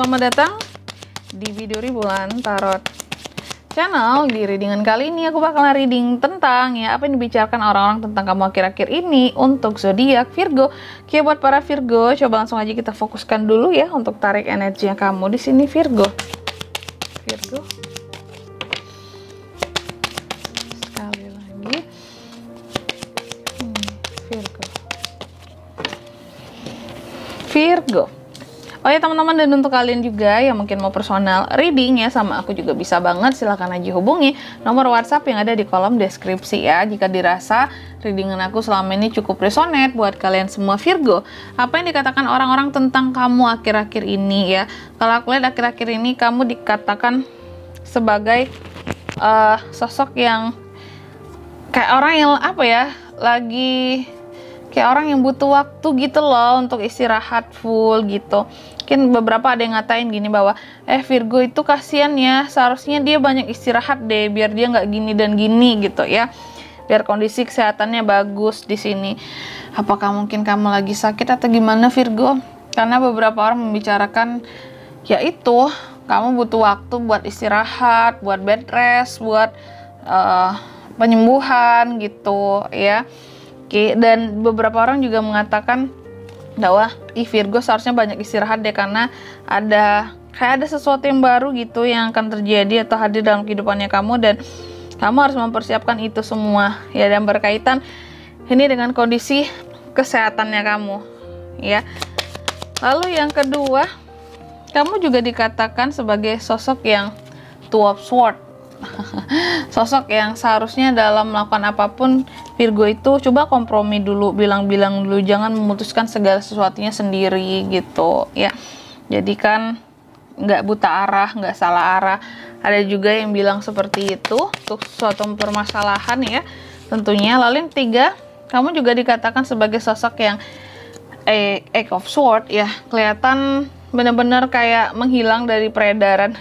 Selamat datang di video Bulan Tarot Channel. Di readingan kali ini aku bakal reading tentang apa yang dibicarakan orang-orang tentang kamu akhir-akhir ini untuk zodiak Virgo. Oke, buat para Virgo, coba langsung aja kita fokuskan dulu ya untuk tarik energinya kamu di sini Virgo. Sekali lagi. Virgo. Oh ya teman-teman, dan untuk kalian juga yang mungkin mau personal reading ya sama aku juga bisa banget, silahkan aja hubungi nomor WhatsApp yang ada di kolom deskripsi ya. Jika dirasa readingan aku selama ini cukup resonate buat kalian semua Virgo, apa yang dikatakan orang-orang tentang kamu akhir-akhir ini ya. Kalau aku lihat akhir-akhir ini kamu dikatakan sebagai sosok yang kayak orang yang lagi kayak orang yang butuh waktu gitu loh untuk istirahat full gitu. Mungkin beberapa ada yang ngatain gini bahwa Virgo itu kasihan ya, seharusnya dia banyak istirahat deh biar dia nggak gini dan gini gitu ya, biar kondisi kesehatannya bagus di sini. Apakah mungkin kamu lagi sakit atau gimana Virgo? Karena beberapa orang membicarakan yaitu kamu butuh waktu buat istirahat, buat bed rest, buat penyembuhan gitu ya. Oke, dan beberapa orang juga mengatakan bahwa Virgo seharusnya banyak istirahat deh, karena ada sesuatu yang baru gitu yang akan terjadi atau hadir dalam kehidupannya kamu, dan kamu harus mempersiapkan itu semua ya, dan berkaitan ini dengan kondisi kesehatannya kamu ya. Lalu yang kedua, kamu juga dikatakan sebagai sosok yang Two of Swords. Sosok yang seharusnya dalam melakukan apapun Virgo itu coba kompromi dulu, bilang-bilang dulu, jangan memutuskan segala sesuatunya sendiri gitu ya. Jadi kan nggak buta arah, nggak salah arah. Ada juga yang bilang seperti itu untuk suatu permasalahan ya tentunya. Lalu yang ketiga, kamu juga dikatakan sebagai sosok yang Eight of Swords ya, kelihatan benar-benar kayak menghilang dari peredaran.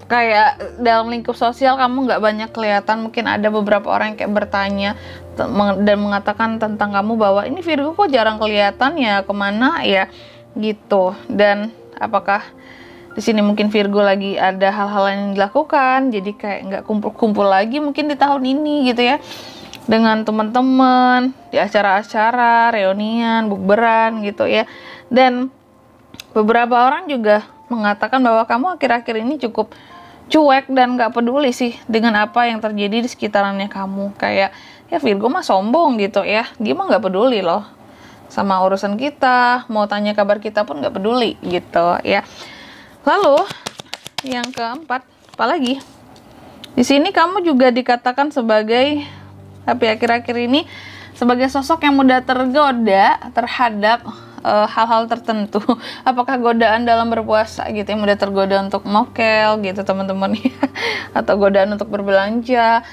Kayak dalam lingkup sosial kamu nggak banyak kelihatan. Mungkin ada beberapa orang yang kayak bertanya dan mengatakan tentang kamu bahwa ini Virgo kok jarang kelihatan ya, kemana ya gitu. Dan apakah di sini mungkin Virgo lagi ada hal-hal yang dilakukan, jadi kayak nggak kumpul-kumpul lagi mungkin di tahun ini gitu ya, dengan teman-teman di acara-acara reunian, bukberan gitu ya. Dan beberapa orang juga mengatakan bahwa kamu akhir-akhir ini cukup cuek dan gak peduli sih dengan apa yang terjadi di sekitarannya kamu. Kayak ya Virgo mah sombong gitu ya, dia mah gak peduli loh sama urusan kita, mau tanya kabar kita pun gak peduli gitu ya. Lalu yang keempat, apalagi di sini kamu juga dikatakan sebagai akhir-akhir ini sebagai sosok yang mudah tergoda terhadap hal-hal tertentu. Apakah godaan dalam berpuasa gitu yang mudah tergoda untuk mokel gitu teman-teman ya, atau godaan untuk berbelanja.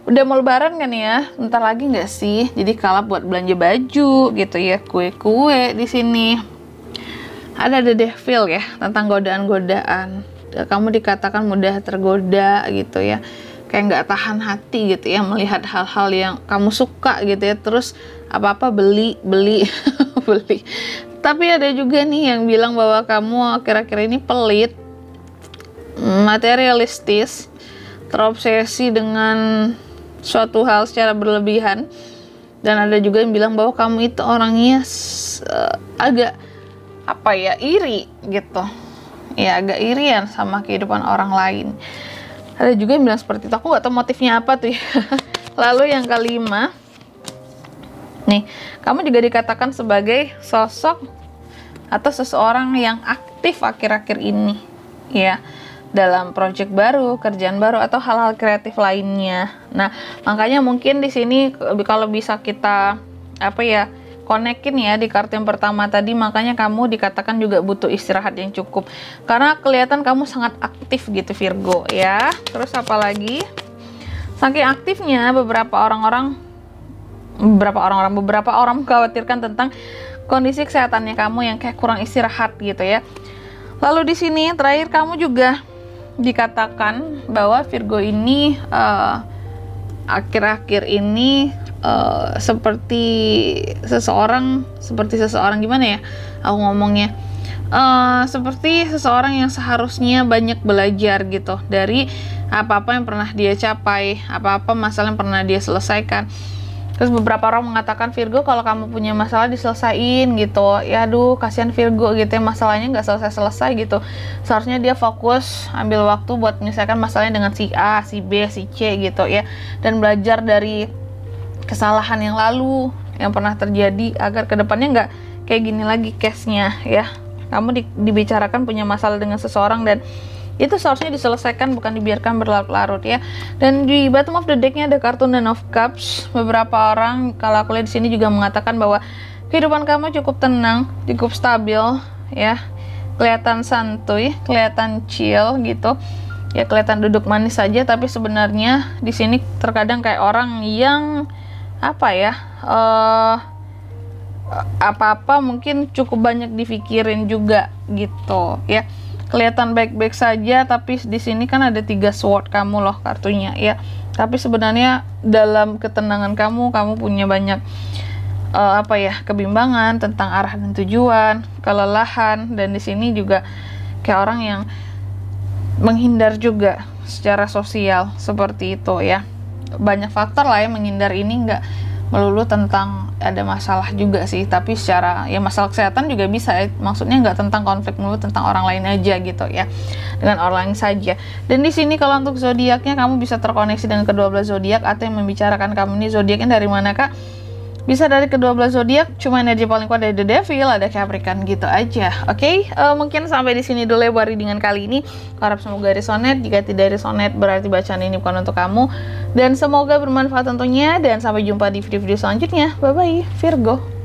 Udah mau lebaran kan ya, bentar lagi nggak sih? Jadi kalap buat belanja baju gitu ya, kue-kue di sini. Ada the devil ya tentang godaan-godaan. Kamu dikatakan mudah tergoda gitu ya, kayak nggak tahan hati gitu ya melihat hal-hal yang kamu suka gitu ya, terus apa-apa beli beli. Tapi ada juga nih yang bilang bahwa kamu akhir-akhir ini pelit, materialistis, terobsesi dengan suatu hal secara berlebihan. Dan ada juga yang bilang bahwa kamu itu orangnya agak iri gitu ya, agak irian sama kehidupan orang lain. Ada juga yang bilang seperti itu, aku gak tahu motifnya apa tuh ya. Lalu yang kelima nih, kamu juga dikatakan sebagai sosok atau seseorang yang aktif akhir-akhir ini ya, dalam proyek baru, kerjaan baru, atau hal-hal kreatif lainnya. Nah, makanya mungkin di sini kalau bisa kita konekin ya di kartu yang pertama tadi, makanya kamu dikatakan juga butuh istirahat yang cukup karena kelihatan kamu sangat aktif gitu Virgo ya. Terus apalagi saking aktifnya beberapa orang mengkhawatirkan tentang kondisi kesehatannya kamu yang kayak kurang istirahat gitu ya. Lalu di sini terakhir kamu juga dikatakan bahwa Virgo ini akhir-akhir ini seperti seseorang gimana ya aku ngomongnya, seperti seseorang yang seharusnya banyak belajar gitu dari apa-apa yang pernah dia capai, apa-apa masalah yang pernah dia selesaikan. Terus beberapa orang mengatakan, Virgo, kalau kamu punya masalah diselesain gitu. Ya aduh, kasihan Virgo gitu ya, masalahnya nggak selesai-selesai gitu. Seharusnya dia fokus ambil waktu buat menyelesaikan masalahnya dengan si A, si B, si C gitu ya, dan belajar dari kesalahan yang lalu yang pernah terjadi agar kedepannya nggak kayak gini lagi case-nya ya. Kamu dibicarakan punya masalah dengan seseorang dan itu seharusnya diselesaikan, bukan dibiarkan berlarut-larut ya. Dan di bottom of the deck-nya ada kartu Nine of Cups. Beberapa orang kalau aku lihat di sini juga mengatakan bahwa kehidupan kamu cukup tenang, cukup stabil ya. Kelihatan santuy, kelihatan chill gitu. Ya kelihatan duduk manis saja, tapi sebenarnya di sini terkadang kayak orang yang apa ya? Apa-apa mungkin cukup banyak dipikirin juga gitu ya. Kelihatan baik-baik saja, tapi di sini kan ada 3 sword kamu loh kartunya ya. Tapi sebenarnya dalam ketenangan kamu punya banyak kebimbangan tentang arah dan tujuan, kelelahan, dan di sini juga kayak orang yang menghindar juga secara sosial seperti itu ya. Banyak faktor lah yang menghindar ini, nggak melulu tentang ada masalah juga sih, tapi secara ya masalah kesehatan juga bisa ya. Maksudnya nggak tentang konflik melulu, tentang orang lain aja gitu ya, dengan orang lain saja. Dan di sini kalau untuk zodiaknya kamu bisa terkoneksi dengan kedua belas zodiak, atau yang membicarakan kamu ini zodiaknya dari mana kak? Bisa dari kedua belas zodiak, cuma energi paling kuat dari The Devil, ada Capricorn gitu aja. Oke, mungkin sampai di sini dulu ya buat readingan kali ini. Harap semoga resonate. Jika tidak resonate, berarti bacaan ini bukan untuk kamu. Dan semoga bermanfaat tentunya. Dan sampai jumpa di video-video selanjutnya. Bye bye, Virgo.